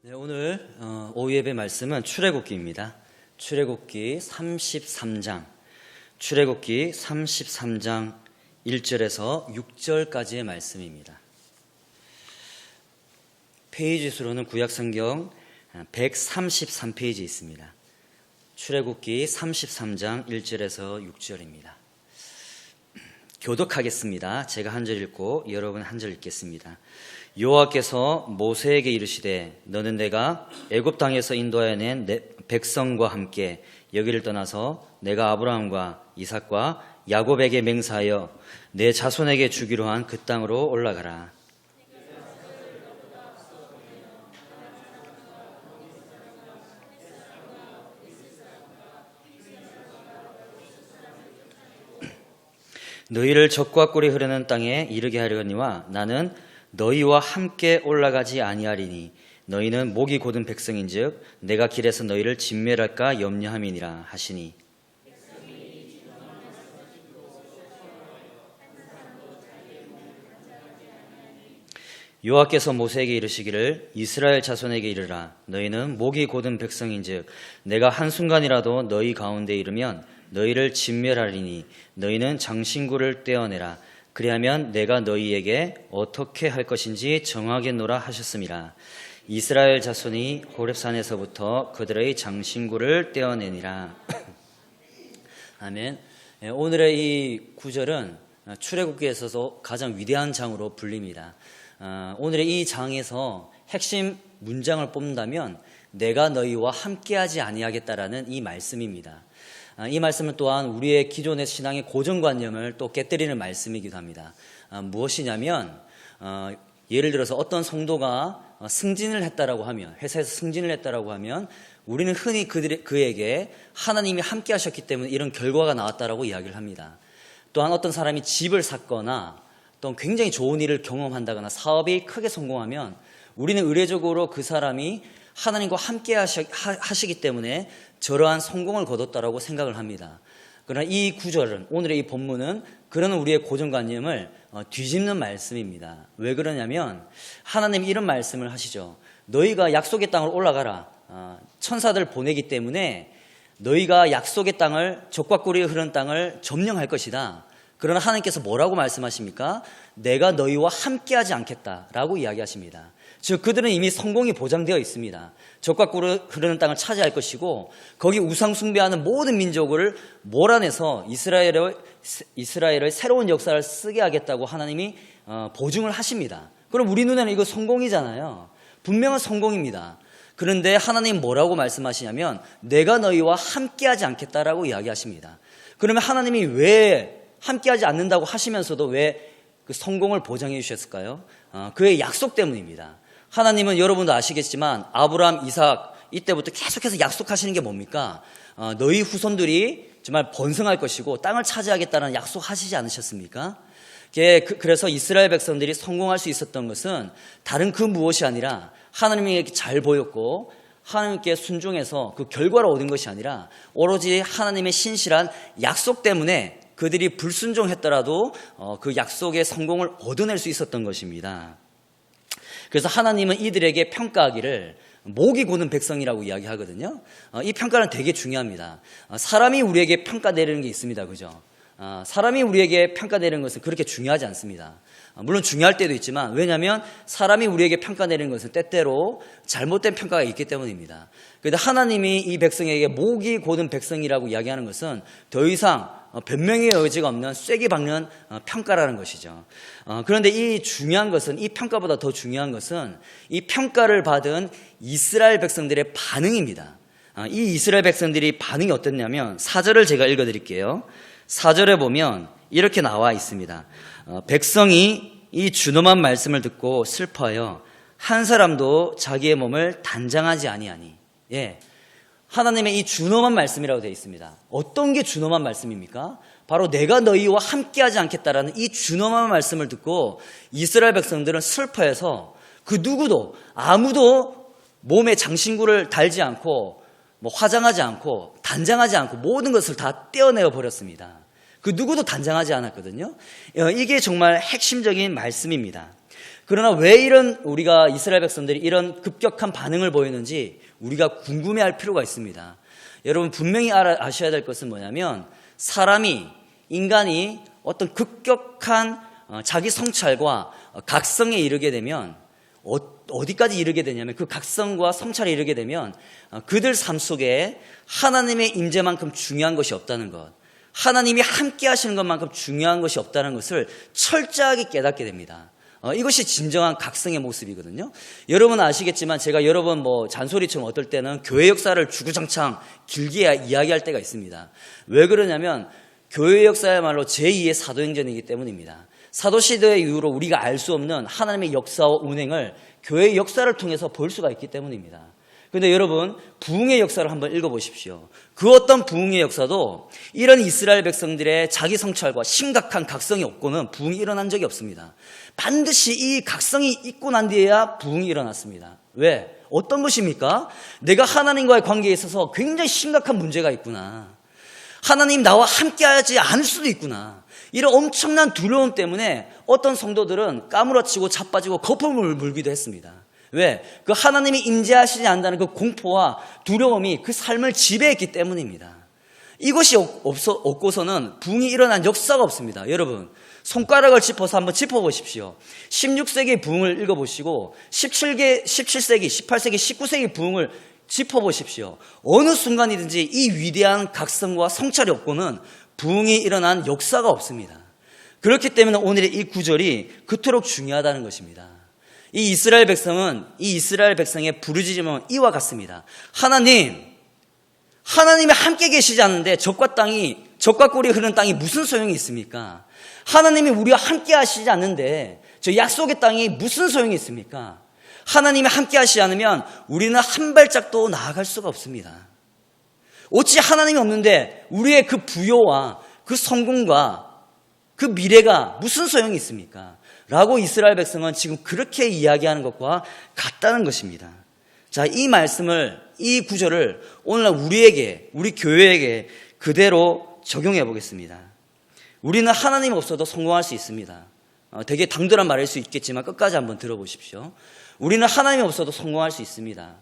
네, 오늘 오후 예배 말씀은 출애굽기입니다. 출애굽기 33장 1절에서 6절까지의 말씀입니다. 페이지 수로는 구약성경 133페이지 있습니다. 출애굽기 33장 1절에서 6절입니다. 교독하겠습니다. 제가 한 절 읽고 여러분 한 절 읽겠습니다. 여호와께서 모세에게 이르시되 너는 내가 애굽 땅에서 인도하여 낸 내 백성과 함께 여기를 떠나서 내가 아브라함과 이삭과 야곱에게 맹세하여 내 자손에게 주기로 한 그 땅으로 올라가라. 너희를 적과 꿀이 흐르는 땅에 이르게 하려니와 나는 너희와 함께 올라가지 아니하리니 너희는 목이 곧은 백성인즉 내가 길에서 너희를 진멸할까 염려함이니라 하시니 여호와께서 모세에게 이르시기를 이스라엘 자손에게 이르라 너희는 목이 곧은 백성인즉 내가 한순간이라도 너희 가운데 이르면 너희를 진멸하리니 너희는 장신구를 떼어내라 그리하면 내가 너희에게 어떻게 할 것인지 정하겠노라 하셨음이라. 이스라엘 자손이 호렙산에서부터 그들의 장신구를 떼어내니라. 아멘. 오늘의 이 구절은 출애굽기에 있어서 가장 위대한 장으로 불립니다. 오늘의 이 장에서 핵심 문장을 뽑는다면 내가 너희와 함께하지 아니하겠다라는 이 말씀입니다. 이 말씀은 또한 우리의 기존의 신앙의 고정관념을 또 깨뜨리는 말씀이기도 합니다. 무엇이냐면 예를 들어서 어떤 성도가 승진을 했다라고 하면 회사에서 승진을 했다라고 하면 우리는 흔히 그에게 하나님이 함께 하셨기 때문에 이런 결과가 나왔다라고 이야기를 합니다. 또한 어떤 사람이 집을 샀거나 또 굉장히 좋은 일을 경험한다거나 사업이 크게 성공하면 우리는 의례적으로 그 사람이 하나님과 함께 하시기 때문에 저러한 성공을 거뒀다라고 생각을 합니다. 그러나 이 구절은 오늘의 이 본문은 그런 우리의 고정관념을 뒤집는 말씀입니다. 왜 그러냐면 하나님이 이런 말씀을 하시죠. 너희가 약속의 땅으로 올라가라. 천사들을 보내기 때문에 너희가 약속의 땅을 적과 꿀이 흐르는 땅을 점령할 것이다. 그러나 하나님께서 뭐라고 말씀하십니까? 내가 너희와 함께하지 않겠다라고 이야기하십니다. 즉 그들은 이미 성공이 보장되어 있습니다. 적과 꿀이 흐르는 땅을 차지할 것이고 거기 우상 숭배하는 모든 민족을 몰아내서 이스라엘의 새로운 역사를 쓰게 하겠다고 하나님이 보증을 하십니다. 그럼 우리 눈에는 이거 성공이잖아요. 분명한 성공입니다. 그런데 하나님 뭐라고 말씀하시냐면 내가 너희와 함께하지 않겠다라고 이야기하십니다. 그러면 하나님이 왜 함께하지 않는다고 하시면서도 왜 그 성공을 보장해 주셨을까요? 그의 약속 때문입니다. 하나님은 여러분도 아시겠지만 아브라함, 이삭 이때부터 계속해서 약속하시는 게 뭡니까? 너희 후손들이 정말 번성할 것이고 땅을 차지하겠다는 약속하시지 않으셨습니까? 그래서 이스라엘 백성들이 성공할 수 있었던 것은 다른 그 무엇이 아니라 하나님에게 잘 보였고 하나님께 순종해서 그 결과를 얻은 것이 아니라 오로지 하나님의 신실한 약속 때문에 그들이 불순종했더라도 그 약속의 성공을 얻어낼 수 있었던 것입니다. 그래서 하나님은 이들에게 평가하기를 목이 고는 백성이라고 이야기하거든요. 이 평가는 되게 중요합니다. 사람이 우리에게 평가 내리는 게 있습니다. 그죠? 사람이 우리에게 평가 내리는 것은 그렇게 중요하지 않습니다. 물론 중요할 때도 있지만 왜냐하면 사람이 우리에게 평가 내리는 것은 때때로 잘못된 평가가 있기 때문입니다. 그런데 하나님이 이 백성에게 목이 고든 백성이라고 이야기하는 것은 더 이상 변명의 여지가 없는 쐐기 박는 평가라는 것이죠. 그런데 이 중요한 것은 이 평가보다 더 중요한 것은 이 평가를 받은 이스라엘 백성들의 반응입니다. 이 이스라엘 백성들이 반응이 어땠냐면 4절을 제가 읽어드릴게요. 4절에 보면 이렇게 나와 있습니다. 백성이 이 준엄한 말씀을 듣고 슬퍼하여 한 사람도 자기의 몸을 단장하지 아니하니. 예. 하나님의 이 준엄한 말씀이라고 되어 있습니다. 어떤 게 준엄한 말씀입니까? 바로 내가 너희와 함께하지 않겠다라는 이 준엄한 말씀을 듣고 이스라엘 백성들은 슬퍼해서 그 누구도 아무도 몸에 장신구를 달지 않고 화장하지 않고 단장하지 않고 모든 것을 다 떼어내어 버렸습니다. 그 누구도 단장하지 않았거든요. 이게 정말 핵심적인 말씀입니다. 그러나 왜 이런 우리가 이스라엘 백성들이 이런 급격한 반응을 보이는지 우리가 궁금해할 필요가 있습니다. 여러분 분명히 아셔야 될 것은 뭐냐면 인간이 어떤 급격한 자기 성찰과 각성에 이르게 되면 어디까지 이르게 되냐면 그 각성과 성찰에 이르게 되면 그들 삶 속에 하나님의 임재만큼 중요한 것이 없다는 것, 하나님이 함께 하시는 것만큼 중요한 것이 없다는 것을 철저하게 깨닫게 됩니다. 이것이 진정한 각성의 모습이거든요. 여러분 아시겠지만 제가 여러 번 잔소리처럼 어떨 때는 교회 역사를 주구장창 길게 이야기할 때가 있습니다. 왜 그러냐면 교회 역사야말로 제2의 사도행전이기 때문입니다. 사도시대 이후로 우리가 알 수 없는 하나님의 역사와 운행을 교회의 역사를 통해서 볼 수가 있기 때문입니다. 그런데 여러분 부흥의 역사를 한번 읽어보십시오. 그 어떤 부흥의 역사도 이런 이스라엘 백성들의 자기 성찰과 심각한 각성이 없고는 부흥이 일어난 적이 없습니다. 반드시 이 각성이 있고 난 뒤에야 부흥이 일어났습니다. 왜? 어떤 것입니까? 내가 하나님과의 관계에 있어서 굉장히 심각한 문제가 있구나. 하나님 나와 함께하지 않을 수도 있구나. 이런 엄청난 두려움 때문에 어떤 성도들은 까무러치고 자빠지고 거품을 물기도 했습니다. 왜? 그 하나님이 임재하시지 않는다는 그 공포와 두려움이 그 삶을 지배했기 때문입니다. 이것이 없고서는 부흥이 일어난 역사가 없습니다. 여러분 손가락을 짚어서 한번 짚어보십시오. 16세기 부흥을 읽어보시고 17세기, 18세기, 19세기 부흥을 짚어보십시오. 어느 순간이든지 이 위대한 각성과 성찰이 없고는 부흥이 일어난 역사가 없습니다. 그렇기 때문에 오늘의 이 구절이 그토록 중요하다는 것입니다. 이 이스라엘 백성의 부르짖음은 이와 같습니다. 하나님이 함께 계시지 않는데 적과 꿀이 흐르는 땅이 무슨 소용이 있습니까? 하나님이 우리와 함께 하시지 않는데 저 약속의 땅이 무슨 소용이 있습니까? 하나님이 함께 하시지 않으면 우리는 한 발짝도 나아갈 수가 없습니다. 어찌 하나님이 없는데 우리의 그 부요와 그 성공과 그 미래가 무슨 소용이 있습니까? 라고 이스라엘 백성은 지금 그렇게 이야기하는 것과 같다는 것입니다. 자, 이 구절을 오늘날 우리 교회에게 그대로 적용해 보겠습니다. 우리는 하나님 없어도 성공할 수 있습니다. 되게 당돌한 말일 수 있겠지만 끝까지 한번 들어보십시오. 우리는 하나님 없어도 성공할 수 있습니다.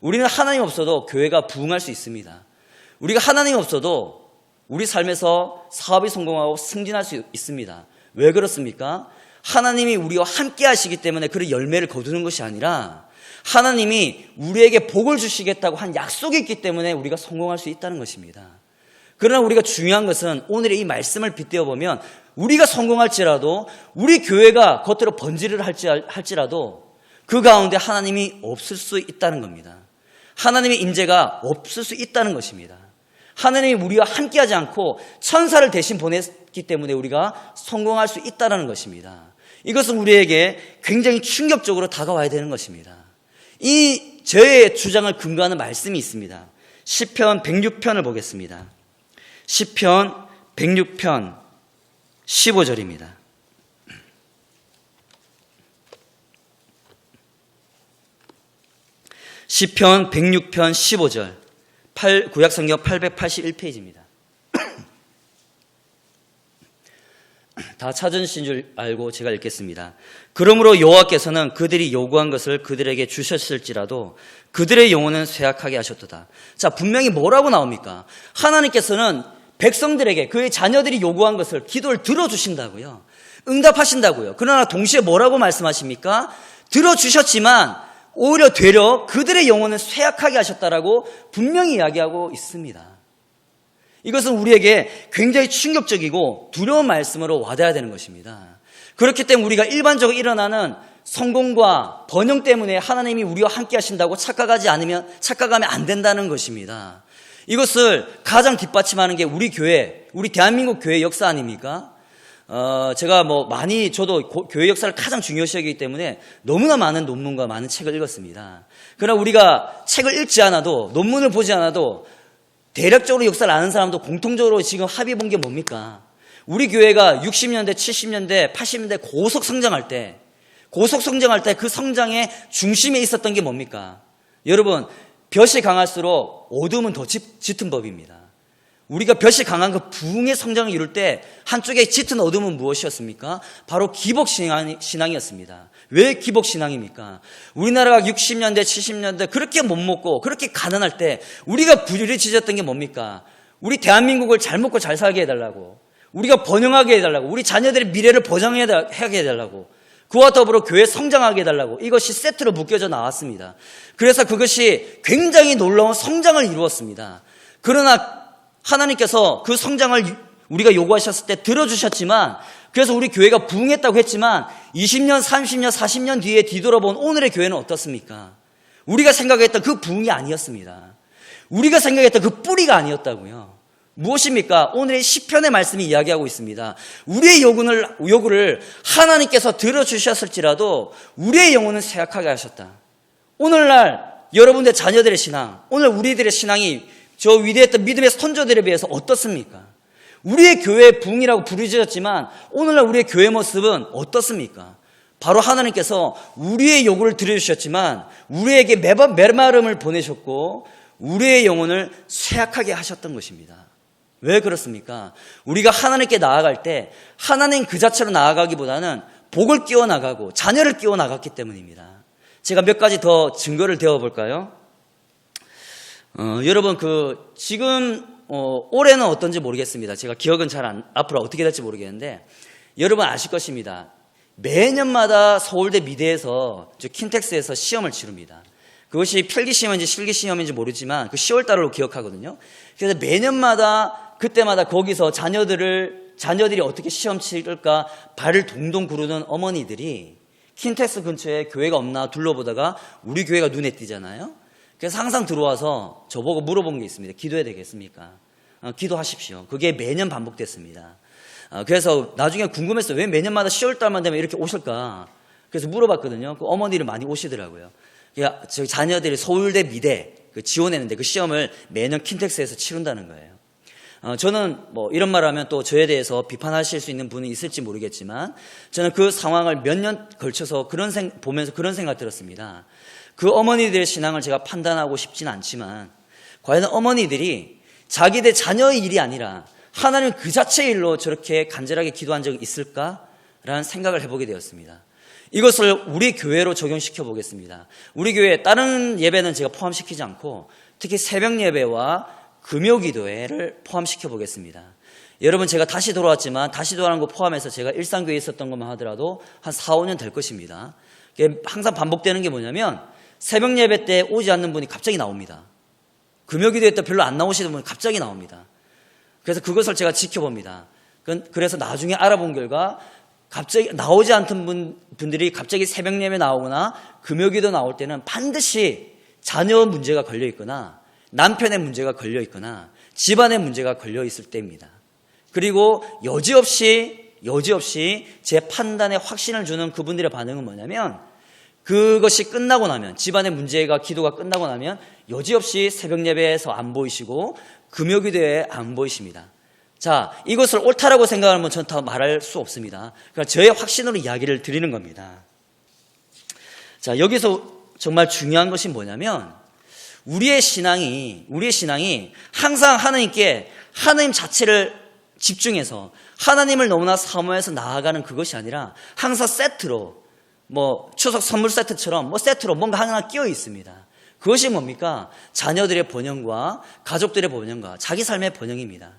우리는 하나님 없어도 교회가 부흥할 수 있습니다. 우리가 하나님 없어도 우리 삶에서 사업이 성공하고 승진할 수 있습니다. 왜 그렇습니까? 하나님이 우리와 함께 하시기 때문에 그 열매를 거두는 것이 아니라 하나님이 우리에게 복을 주시겠다고 한 약속이 있기 때문에 우리가 성공할 수 있다는 것입니다. 그러나 우리가 중요한 것은 오늘의 이 말씀을 빗대어 보면 우리가 성공할지라도 우리 교회가 겉으로 번지를 할지라도 그 가운데 하나님이 없을 수 있다는 겁니다. 하나님의 임재가 없을 수 있다는 것입니다. 하나님이 우리와 함께하지 않고 천사를 대신 보냈기 때문에 우리가 성공할 수 있다는 것입니다. 이것은 우리에게 굉장히 충격적으로 다가와야 되는 것입니다. 이 저의 주장을 근거하는 말씀이 있습니다. 시편 106편을 보겠습니다. 시편 106편 15절입니다. 시편 106편 15절 구약성경 881페이지입니다. 다 찾으신 줄 알고 제가 읽겠습니다. 그러므로 여호와께서는 그들이 요구한 것을 그들에게 주셨을지라도 그들의 영혼은 쇠약하게 하셨도다. 자, 분명히 뭐라고 나옵니까? 하나님께서는 백성들에게 그의 자녀들이 요구한 것을 기도를 들어주신다고요. 응답하신다고요. 그러나 동시에 뭐라고 말씀하십니까? 들어주셨지만 오히려 되려 그들의 영혼을 쇠약하게 하셨다라고 분명히 이야기하고 있습니다. 이것은 우리에게 굉장히 충격적이고 두려운 말씀으로 와닿아야 되는 것입니다. 그렇기 때문에 우리가 일반적으로 일어나는 성공과 번영 때문에 하나님이 우리와 함께 하신다고 착각하면 안 된다는 것입니다. 이것을 가장 뒷받침하는 게 우리 교회, 우리 대한민국 교회 역사 아닙니까? 제가 저도 교회 역사를 가장 중요시 여기기 때문에 너무나 많은 논문과 많은 책을 읽었습니다. 그러나 우리가 책을 읽지 않아도, 논문을 보지 않아도 대략적으로 역사를 아는 사람도 공통적으로 지금 합의 본 게 뭡니까? 우리 교회가 60년대, 70년대, 80년대 고속 성장할 때 그 성장의 중심에 있었던 게 뭡니까? 여러분, 볕이 강할수록 어둠은 더 짙은 법입니다. 우리가 볕이 강한 그 부흥의 성장을 이룰 때 한쪽에 짙은 어둠은 무엇이었습니까? 바로 기복신앙이었습니다. 왜 기복신앙입니까? 우리나라가 60년대, 70년대 그렇게 못 먹고 그렇게 가난할 때 우리가 부르짖었던 게 뭡니까? 우리 대한민국을 잘 먹고 잘 살게 해달라고, 우리가 번영하게 해달라고, 우리 자녀들의 미래를 보장하게 해달라고, 그와 더불어 교회 성장하게 해달라고, 이것이 세트로 묶여져 나왔습니다. 그래서 그것이 굉장히 놀라운 성장을 이루었습니다. 그러나 하나님께서 그 성장을 우리가 요구하셨을 때 들어주셨지만, 그래서 우리 교회가 부흥했다고 했지만 20년, 30년, 40년 뒤에 뒤돌아본 오늘의 교회는 어떻습니까? 우리가 생각했던 그 부흥이 아니었습니다. 우리가 생각했던 그 뿌리가 아니었다고요. 무엇입니까? 오늘의 시편의 말씀이 이야기하고 있습니다. 우리의 요구를 하나님께서 들어주셨을지라도 우리의 영혼은 쇠약하게 하셨다. 오늘날 여러분들 자녀들의 신앙, 오늘 우리들의 신앙이 저 위대했던 믿음의 선조들에 비해서 어떻습니까? 우리의 교회의 부흥이라고 부르짖었지만 오늘날 우리의 교회 모습은 어떻습니까? 바로 하나님께서 우리의 요구를 들어주셨지만 우리에게 메마름을 보내셨고 우리의 영혼을 쇠약하게 하셨던 것입니다. 왜 그렇습니까? 우리가 하나님께 나아갈 때 하나님 그 자체로 나아가기보다는 복을 끼워 나가고 자녀를 끼워 나갔기 때문입니다. 제가 몇 가지 더 증거를 대어 볼까요? 여러분 지금 올해는 어떤지 모르겠습니다. 제가 기억은 앞으로 어떻게 될지 모르겠는데 여러분 아실 것입니다. 매년마다 서울대 미대에서 킨텍스에서 시험을 치릅니다. 그것이 필기시험인지 실기시험인지 모르지만 그 10월달로 기억하거든요. 그래서 매년마다 그때마다 거기서 자녀들이 어떻게 시험 치를까 발을 동동 구르는 어머니들이 킨텍스 근처에 교회가 없나 둘러보다가 우리 교회가 눈에 띄잖아요. 그래서 항상 들어와서 저보고 물어본 게 있습니다. 기도해야 되겠습니까? 기도하십시오. 그게 매년 반복됐습니다. 그래서 나중에 궁금했어요. 왜 매년마다 10월달만 되면 이렇게 오실까? 그래서 물어봤거든요. 그 어머니를 많이 오시더라고요. 저희 자녀들이 서울대 미대 지원했는데 그 시험을 매년 킨텍스에서 치른다는 거예요. 저는 이런 말 하면 또 저에 대해서 비판하실 수 있는 분이 있을지 모르겠지만 저는 그 상황을 몇 년 걸쳐서 보면서 그런 생각 들었습니다. 그 어머니들의 신앙을 제가 판단하고 싶진 않지만 과연 어머니들이 자기들 자녀의 일이 아니라 하나님 그 자체의 일로 저렇게 간절하게 기도한 적이 있을까라는 생각을 해보게 되었습니다. 이것을 우리 교회로 적용시켜 보겠습니다. 우리 교회 다른 예배는 제가 포함시키지 않고 특히 새벽 예배와 금요 기도회를 포함시켜 보겠습니다. 여러분 제가 다시 돌아왔지만 다시 돌아온 거 포함해서 제가 일산교회에 있었던 것만 하더라도 한 4, 5년 될 것입니다. 항상 반복되는 게 뭐냐면 새벽 예배 때 오지 않는 분이 갑자기 나옵니다. 금요 기도회 때 별로 안 나오시는 분이 갑자기 나옵니다. 그래서 그것을 제가 지켜봅니다. 그래서 나중에 알아본 결과 갑자기 나오지 않던 분들이 갑자기 새벽 예배 나오거나 금요 기도 나올 때는 반드시 자녀 문제가 걸려 있거나 남편의 문제가 걸려 있거나 집안의 문제가 걸려 있을 때입니다. 그리고 여지없이 제 판단에 확신을 주는 그분들의 반응은 뭐냐면 그것이 끝나고 나면 집안의 문제가 기도가 끝나고 나면 여지없이 새벽 예배에서 안 보이시고 금요 기도에 안 보이십니다. 자, 이것을 옳다라고 생각하면 저는 다 말할 수 없습니다. 그러니까 저의 확신으로 이야기를 드리는 겁니다. 자, 여기서 정말 중요한 것이 뭐냐면 우리의 신앙이 항상 하나님 자체를 집중해서 하나님을 너무나 사모해서 나아가는 그것이 아니라 항상 세트로 추석 선물 세트처럼 세트로 뭔가 하나 끼어 있습니다. 그것이 뭡니까? 자녀들의 번영과 가족들의 번영과 자기 삶의 번영입니다.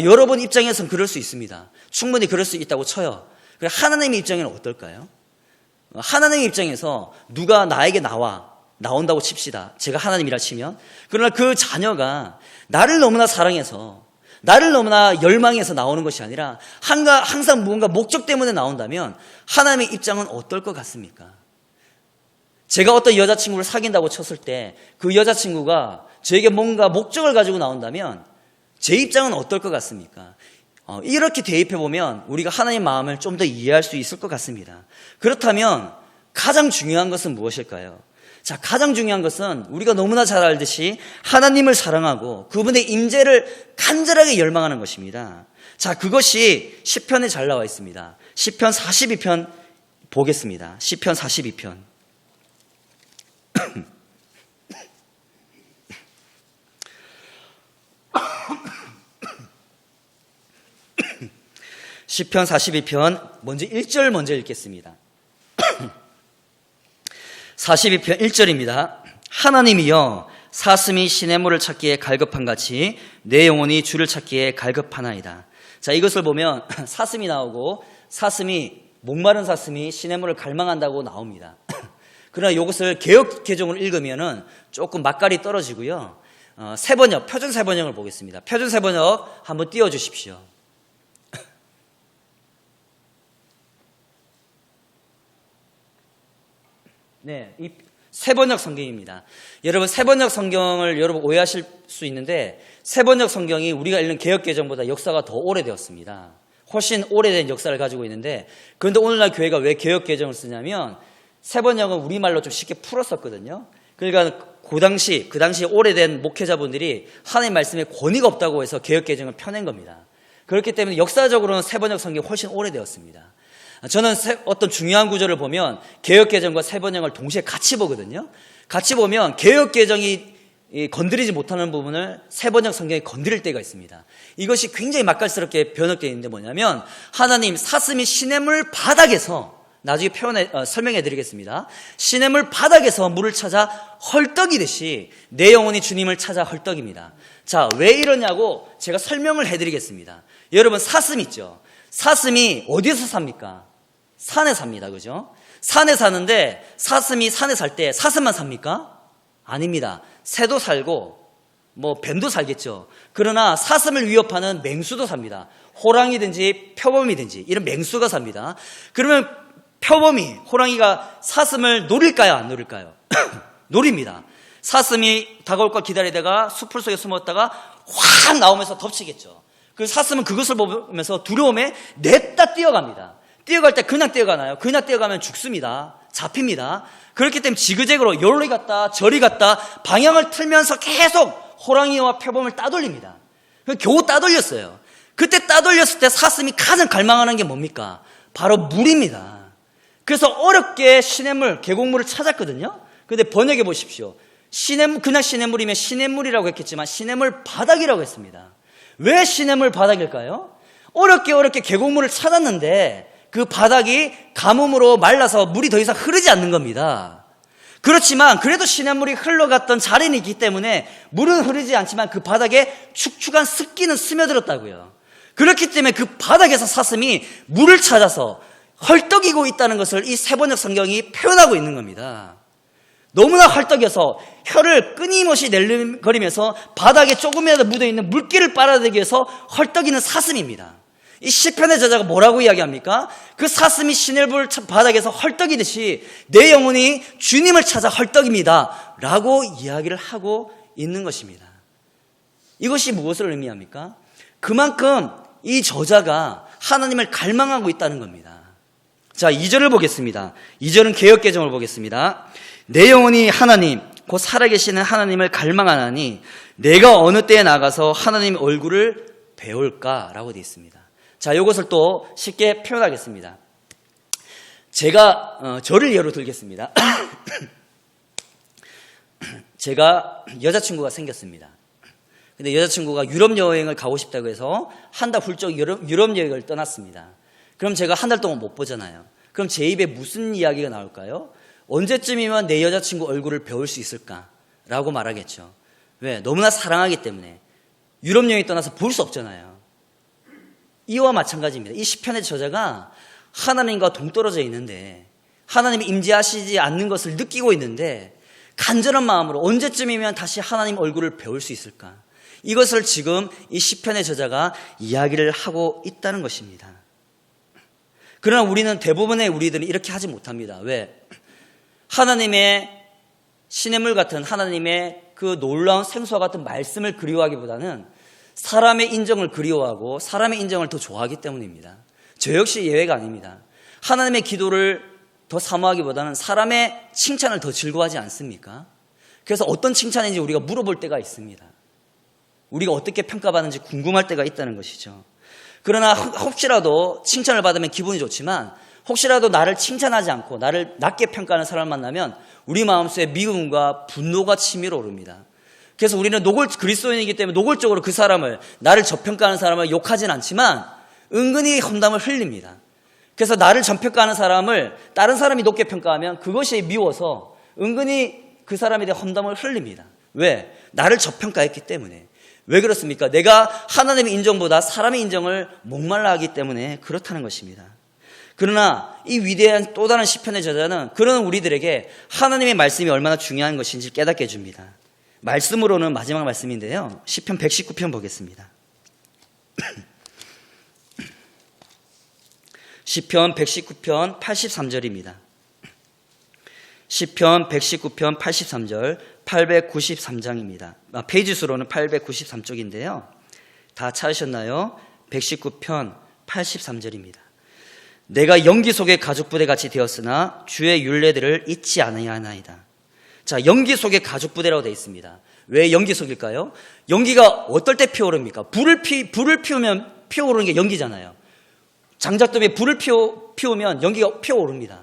여러분 입장에서는 그럴 수 있습니다. 충분히 그럴 수 있다고 쳐요. 그래 하나님의 입장에는 어떨까요? 하나님의 입장에서 누가 나에게 나온다고 칩시다. 제가 하나님이라 치면. 그러나 그 자녀가 나를 너무나 사랑해서 나를 너무나 열망해서 나오는 것이 아니라 항상 무언가 목적 때문에 나온다면 하나님의 입장은 어떨 것 같습니까? 제가 어떤 여자친구를 사귄다고 쳤을 때 그 여자친구가 저에게 뭔가 목적을 가지고 나온다면 제 입장은 어떨 것 같습니까? 이렇게 대입해보면 우리가 하나님의 마음을 좀 더 이해할 수 있을 것 같습니다. 그렇다면 가장 중요한 것은 무엇일까요? 자, 가장 중요한 것은 우리가 너무나 잘 알듯이 하나님을 사랑하고 그분의 임재를 간절하게 열망하는 것입니다. 자, 그것이 시편에 잘 나와 있습니다. 시편 42편 보겠습니다. 시편 42편. 시편 42편 먼저 1절 먼저 읽겠습니다. 42편 1절입니다. 하나님이여 사슴이 시냇물을 찾기에 갈급한 같이 내 영혼이 주를 찾기에 갈급하나이다. 자, 이것을 보면 사슴이 나오고 목마른 사슴이 시냇물을 갈망한다고 나옵니다. 그러나 이것을 개역 개정으로 읽으면은 조금 맛깔이 떨어지고요. 세번역, 표준 세번역을 보겠습니다. 표준 세번역 한번 띄워주십시오. 네, 이 세번역 성경입니다. 여러분 세번역 성경을 여러분 오해하실 수 있는데 세번역 성경이 우리가 읽는 개역개정보다 역사가 더 오래되었습니다. 훨씬 오래된 역사를 가지고 있는데 그런데 오늘날 교회가 왜 개역개정을 쓰냐면 세번역은 우리말로 좀 쉽게 풀었었거든요. 그러니까 그 당시 오래된 목회자분들이 하나님 말씀에 권위가 없다고 해서 개역개정을 펴낸 겁니다. 그렇기 때문에 역사적으로는 세번역 성경이 훨씬 오래되었습니다. 저는 어떤 중요한 구절을 보면 개역개정과 세번역을 동시에 같이 보거든요. 같이 보면 개역개정이 건드리지 못하는 부분을 세번역 성경이 건드릴 때가 있습니다. 이것이 굉장히 맛깔스럽게 번역되어 있는데 뭐냐면 하나님 사슴이 시냇물 바닥에서 나중에 설명해 드리겠습니다. 시냇물 바닥에서 물을 찾아 헐떡이듯이 내 영혼이 주님을 찾아 헐떡입니다. 자, 왜 이러냐고 제가 설명을 해드리겠습니다. 여러분 사슴 있죠? 사슴이 어디서 삽니까? 산에 삽니다. 그죠? 산에 사는데 사슴이 산에 살 때 사슴만 삽니까? 아닙니다. 새도 살고 뱀도 살겠죠. 그러나 사슴을 위협하는 맹수도 삽니다. 호랑이든지 표범이든지 이런 맹수가 삽니다. 그러면 표범이 호랑이가 사슴을 노릴까요? 안 노릴까요? 노립니다. 사슴이 다가올 걸 기다리다가 수풀 속에 숨었다가 확 나오면서 덮치겠죠. 그 사슴은 그것을 보면서 두려움에 냈다 뛰어갑니다. 뛰어갈 때 그냥 뛰어가나요? 그냥 뛰어가면 죽습니다. 잡힙니다. 그렇기 때문에 지그재그로 요리 갔다 저리 갔다 방향을 틀면서 계속 호랑이와 표범을 따돌립니다. 겨우 따돌렸어요. 그때 따돌렸을 때 사슴이 가장 갈망하는 게 뭡니까? 바로 물입니다. 그래서 어렵게 시냇물, 계곡물을 찾았거든요. 그런데 번역해 보십시오. 그냥 시냇물이면 시냇물이라고 했겠지만 시냇물 바닥이라고 했습니다. 왜 시냇물 바닥일까요? 어렵게 계곡물을 찾았는데 그 바닥이 가뭄으로 말라서 물이 더 이상 흐르지 않는 겁니다. 그렇지만 그래도 시냇물이 흘러갔던 자리는 있기 때문에 물은 흐르지 않지만 그 바닥에 축축한 습기는 스며들었다고요. 그렇기 때문에 그 바닥에서 사슴이 물을 찾아서 헐떡이고 있다는 것을 이 세번역 성경이 표현하고 있는 겁니다. 너무나 헐떡여서 혀를 끊임없이 낼름거리면서 바닥에 조금이라도 묻어있는 물기를 빨아들이기 위해서 헐떡이는 사슴입니다. 이 시편의 저자가 뭐라고 이야기합니까? 그 사슴이 시냇물 바닥에서 헐떡이듯이 내 영혼이 주님을 찾아 헐떡입니다 라고 이야기를 하고 있는 것입니다. 이것이 무엇을 의미합니까? 그만큼 이 저자가 하나님을 갈망하고 있다는 겁니다. 자, 2절을 보겠습니다. 2절은 개역개정을 보겠습니다. 내 영혼이 하나님 곧 살아계시는 하나님을 갈망하나니 내가 어느 때에 나가서 하나님 얼굴을 배울까라고 되어 있습니다. 자, 이것을 또 쉽게 표현하겠습니다. 제가 저를 예로 들겠습니다. 제가 여자친구가 생겼습니다. 근데 여자친구가 유럽 여행을 가고 싶다고 해서 한 달 훌쩍 유럽 여행을 떠났습니다. 그럼 제가 한 달 동안 못 보잖아요. 그럼 제 입에 무슨 이야기가 나올까요? 언제쯤이면 내 여자친구 얼굴을 배울 수 있을까라고 말하겠죠. 왜? 너무나 사랑하기 때문에. 유럽 여행 떠나서 볼 수 없잖아요. 이와 마찬가지입니다. 이 시편의 저자가 하나님과 동떨어져 있는데 하나님이 임재하시지 않는 것을 느끼고 있는데 간절한 마음으로 언제쯤이면 다시 하나님 얼굴을 배울 수 있을까? 이것을 지금 이 시편의 저자가 이야기를 하고 있다는 것입니다. 그러나 우리들은 이렇게 하지 못합니다. 왜? 하나님의 시냇물 같은 하나님의 그 놀라운 생수와 같은 말씀을 그리워하기보다는 사람의 인정을 그리워하고 사람의 인정을 더 좋아하기 때문입니다. 저 역시 예외가 아닙니다. 하나님의 기도를 더 사모하기보다는 사람의 칭찬을 더 즐거워하지 않습니까? 그래서 어떤 칭찬인지 우리가 물어볼 때가 있습니다. 우리가 어떻게 평가받는지 궁금할 때가 있다는 것이죠. 그러나 혹시라도 칭찬을 받으면 기분이 좋지만 혹시라도 나를 칭찬하지 않고 나를 낮게 평가하는 사람을 만나면 우리 마음속에 미움과 분노가 치밀어 오릅니다. 그래서 우리는 그리스도인이기 때문에 노골적으로 그 사람을, 나를 저평가하는 사람을 욕하진 않지만 은근히 험담을 흘립니다. 그래서 나를 전평가하는 사람을 다른 사람이 높게 평가하면 그것이 미워서 은근히 그 사람에 대해 험담을 흘립니다. 왜? 나를 저평가했기 때문에. 왜 그렇습니까? 내가 하나님의 인정보다 사람의 인정을 목말라 하기 때문에 그렇다는 것입니다. 그러나 이 위대한 또 다른 시편의 저자는 그런 우리들에게 하나님의 말씀이 얼마나 중요한 것인지 깨닫게 해줍니다. 말씀으로는 마지막 말씀인데요. 시편 119편 보겠습니다. 시편 119편 83절입니다. 시편 119편 83절 893장입니다. 페이지 수로는 893쪽인데요. 다 찾으셨나요? 119편 83절입니다. 내가 연기 속의 가죽부대 같이 되었으나 주의 율례들을 잊지 아니하나이다. 자, 연기 속의 가죽부대라고 되어 있습니다. 왜 연기 속일까요? 연기가 어떨 때 피어오릅니까? 불을 피우면 피어오르는 게 연기잖아요. 장작더미에 불을 피우면 연기가 피어오릅니다.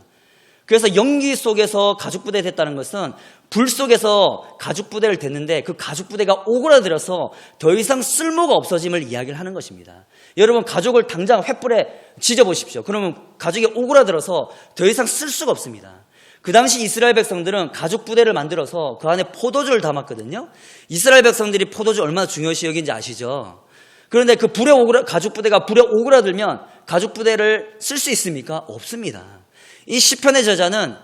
그래서 연기 속에서 가죽부대 됐다는 것은 불 속에서 가죽부대를 댔는데 그 가죽부대가 오그라들어서 더 이상 쓸모가 없어짐을 이야기를 하는 것입니다. 여러분, 가죽을 당장 횃불에 지져보십시오. 그러면 가죽이 오그라들어서 더 이상 쓸 수가 없습니다. 그 당시 이스라엘 백성들은 가죽부대를 만들어서 그 안에 포도주를 담았거든요. 이스라엘 백성들이 포도주 얼마나 중요시 여긴지 아시죠? 그런데 그 가죽부대가 불에 오그라들면 가죽부대를 쓸 수 있습니까? 없습니다. 이 시편의 저자는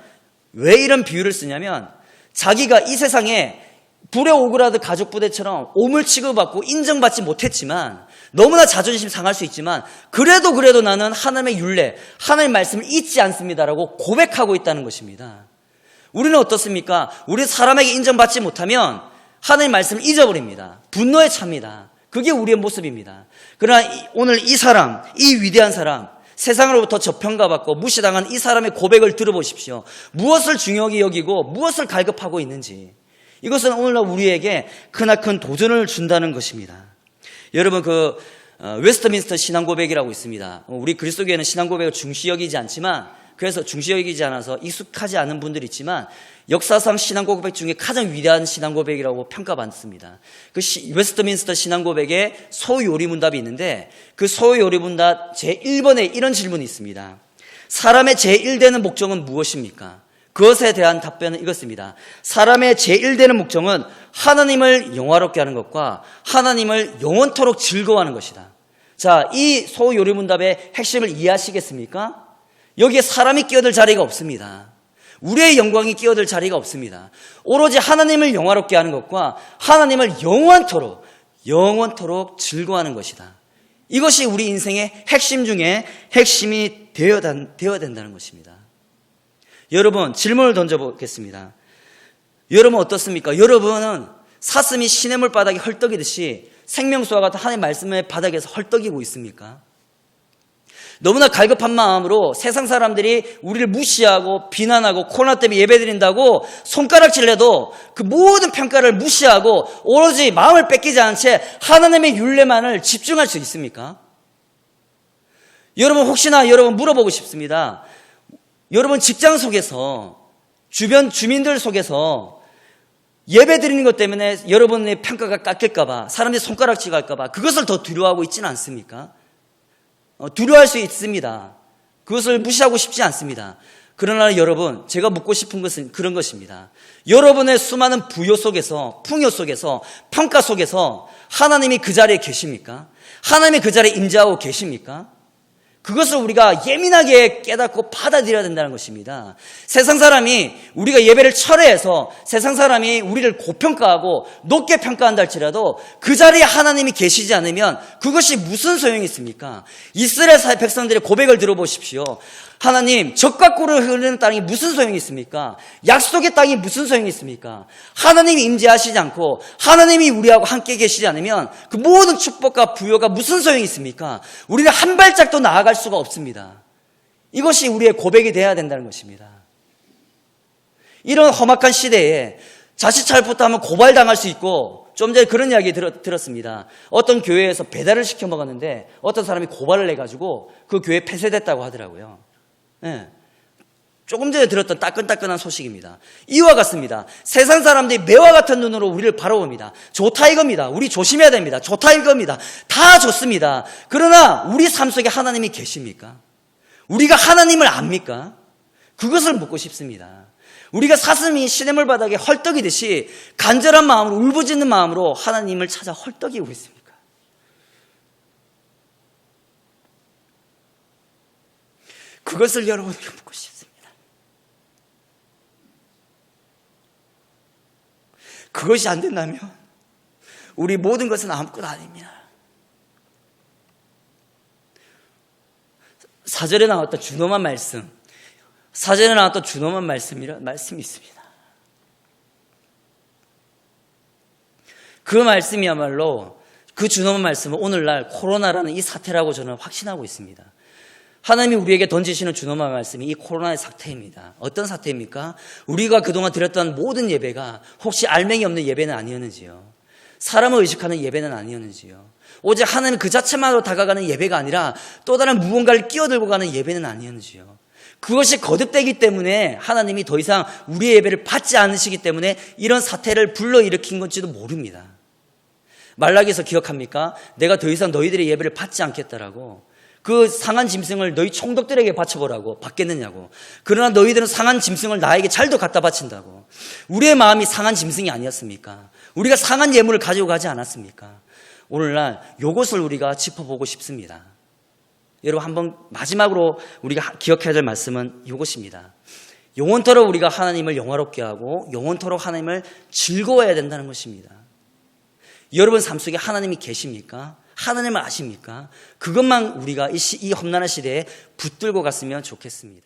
왜 이런 비유를 쓰냐면 자기가 이 세상에 불에 오그라든 가죽부대처럼 오물 취급받고 인정받지 못했지만 너무나 자존심 상할 수 있지만 그래도 나는 하나님의 율례, 하나님의 말씀을 잊지 않습니다라고 고백하고 있다는 것입니다. 우리는 어떻습니까? 우리 사람에게 인정받지 못하면 하나님의 말씀을 잊어버립니다. 분노에 찹니다. 그게 우리의 모습입니다. 그러나 오늘 이 사람, 이 위대한 사람, 세상으로부터 저평가받고 무시당한 이 사람의 고백을 들어보십시오. 무엇을 중요하게 여기고 무엇을 갈급하고 있는지. 이것은 오늘날 우리에게 크나큰 도전을 준다는 것입니다. 여러분, 웨스트민스터 신앙고백이라고 있습니다. 우리 그리스도교회는 신앙고백을 중시 여기지 않지만, 그래서 중시 여기지 않아서 익숙하지 않은 분들이 있지만 역사상 신앙고백 중에 가장 위대한 신앙고백이라고 평가받습니다. 그 웨스트민스터 신앙고백에 소요리문답이 있는데 그 소요리문답 제1번에 이런 질문이 있습니다. 사람의 제1되는 목적은 무엇입니까? 그것에 대한 답변은 이것입니다. 사람의 제1되는 목적은 하나님을 영화롭게 하는 것과 하나님을 영원토록 즐거워하는 것이다. 자, 이 소요리문답의 핵심을 이해하시겠습니까? 여기에 사람이 끼어들 자리가 없습니다. 우리의 영광이 끼어들 자리가 없습니다. 오로지 하나님을 영화롭게 하는 것과 하나님을 영원토록 즐거워하는 것이다. 이것이 우리 인생의 핵심 중에 핵심이 되어야 된다는 것입니다. 여러분, 질문을 던져보겠습니다. 여러분 어떻습니까? 여러분은 사슴이 시냇물 바닥에 헐떡이듯이 생명수와 같은 하나님의 말씀의 바닥에서 헐떡이고 있습니까? 너무나 갈급한 마음으로 세상 사람들이 우리를 무시하고 비난하고 코로나 때문에 예배드린다고 손가락질해도 그 모든 평가를 무시하고 오로지 마음을 뺏기지 않은 채 하나님의 율례만을 집중할 수 있습니까? 여러분, 혹시나 여러분 물어보고 싶습니다. 여러분 직장 속에서 주변 주민들 속에서 예배드리는 것 때문에 여러분의 평가가 깎일까봐, 사람들이 손가락질 할까봐 그것을 더 두려워하고 있지는 않습니까? 두려워할 수 있습니다. 그것을 무시하고 싶지 않습니다. 그러나 여러분, 제가 묻고 싶은 것은 그런 것입니다. 여러분의 수많은 부요 속에서, 풍요 속에서, 평가 속에서 하나님이 그 자리에 계십니까? 하나님이 그 자리에 임재하고 계십니까? 그것을 우리가 예민하게 깨닫고 받아들여야 된다는 것입니다. 세상 사람이 우리가 예배를 철회해서 세상 사람이 우리를 고평가하고 높게 평가한다 할지라도 그 자리에 하나님이 계시지 않으면 그것이 무슨 소용이 있습니까? 이스라엘 백성들의 고백을 들어보십시오. 하나님, 젖과 꿀을 흐르는 땅이 무슨 소용이 있습니까? 약속의 땅이 무슨 소용이 있습니까? 하나님이 임재하시지 않고 하나님이 우리하고 함께 계시지 않으면 그 모든 축복과 부요가 무슨 소용이 있습니까? 우리는 한 발짝도 나아갈 수가 없습니다. 이것이 우리의 고백이 되어야 된다는 것입니다. 이런 험악한 시대에 자칫 잘못하면 고발당할 수 있고, 좀 전에 그런 이야기 들었습니다. 어떤 교회에서 배달을 시켜 먹었는데 어떤 사람이 고발을 해가지고 그 교회 폐쇄됐다고 하더라고요. 네. 조금 전에 들었던 따끈따끈한 소식입니다. 이와 같습니다. 세상 사람들이 매와 같은 눈으로 우리를 바라봅니다. 좋다 이겁니다. 우리 조심해야 됩니다. 좋다 이겁니다. 다 좋습니다. 그러나 우리 삶 속에 하나님이 계십니까? 우리가 하나님을 압니까? 그것을 묻고 싶습니다. 우리가 사슴이 시냇물 바닥에 헐떡이듯이 간절한 마음으로, 울부짖는 마음으로 하나님을 찾아 헐떡이고 있습니까? 그것을 여러분에게 묻고 싶습니다. 그것이 안 된다면 우리 모든 것은 아무것도 아닙니다. 사절에 나왔던 준엄한 말씀, 사절에 나왔던 준엄한 말씀이 있습니다. 그 말씀이야말로, 그 준엄한 말씀은 오늘날 코로나라는 이 사태라고 저는 확신하고 있습니다. 하나님이 우리에게 던지시는 준엄한 말씀이 이 코로나의 사태입니다. 어떤 사태입니까? 우리가 그동안 드렸던 모든 예배가 혹시 알맹이 없는 예배는 아니었는지요? 사람을 의식하는 예배는 아니었는지요? 오직 하나님 그 자체만으로 다가가는 예배가 아니라 또 다른 무언가를 끼어들고 가는 예배는 아니었는지요? 그것이 거듭되기 때문에 하나님이 더 이상 우리의 예배를 받지 않으시기 때문에 이런 사태를 불러일으킨 건지도 모릅니다. 말라기에서 기억합니까? 내가 더 이상 너희들의 예배를 받지 않겠다라고. 그 상한 짐승을 너희 총독들에게 바쳐보라고. 받겠느냐고. 그러나 너희들은 상한 짐승을 나에게 잘도 갖다 바친다고. 우리의 마음이 상한 짐승이 아니었습니까? 우리가 상한 예물을 가지고 가지 않았습니까? 오늘날 이것을 우리가 짚어보고 싶습니다. 여러분, 한번 마지막으로 우리가 기억해야 될 말씀은 이것입니다. 영원토록 우리가 하나님을 영화롭게 하고 영원토록 하나님을 즐거워해야 된다는 것입니다. 여러분 삶 속에 하나님이 계십니까? 하나님을 아십니까? 그것만 우리가 이 험난한 시대에 붙들고 갔으면 좋겠습니다.